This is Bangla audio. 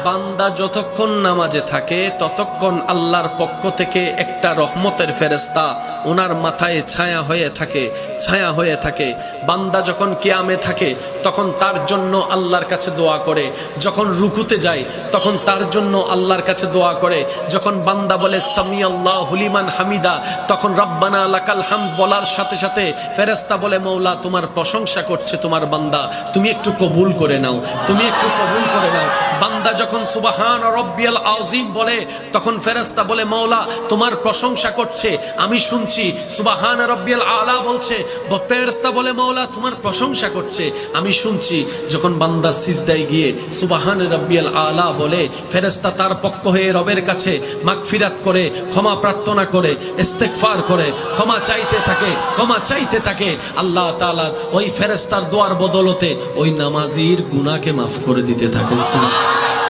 বান্দা যতক্ষণ নামাজে থাকে ততক্ষণ আল্লাহর পক্ষ থেকে একটা রহমতের ফেরেশতা ওনার মাথায় ছায়া হয়ে থাকে। বান্দা যখন কিয়ামে থাকে তখন তার জন্য আল্লাহর কাছে দোয়া করে, যখন রুকুতে যায় তখন তার জন্য আল্লাহর কাছে দোয়া করে, যখন বান্দা বলে সামি আল্লাহু লিমান হামিদা তখন রব্বানা লাকাল হামদ বলার সাথে সাথে ফেরেশতা বলে মওলা তোমার প্রশংসা করছে তোমার বান্দা, তুমি একটু কবুল করে নাও। বান্দা যখন সুবহান রাব্বিয়াল আযীম বলে তখন ফেরেশতা বলে মওলা তোমার প্রশংসা করছে আমি শুনছি। সুবহান রাব্বিয়াল আলা বলছে, ফেরেশতা বলে মওলা তোমার প্রশংসা করছে আমি শুনছি। যখন বান্দা সিজদায় গিয়ে সুবহান রাব্বিয়াল আলা বলে ফেরেশতা তার পক্ষ হয়ে রবের কাছে মাগফিরাত করে, ক্ষমা প্রার্থনা করে, ইস্তেগফার করে, ক্ষমা চাইতে থাকে। আল্লাহ তাআলা ওই ফেরেশতার দোয়ার বদলতে ওই নামাজীর গুনাহকে মাফ করে দিতে থাকেন।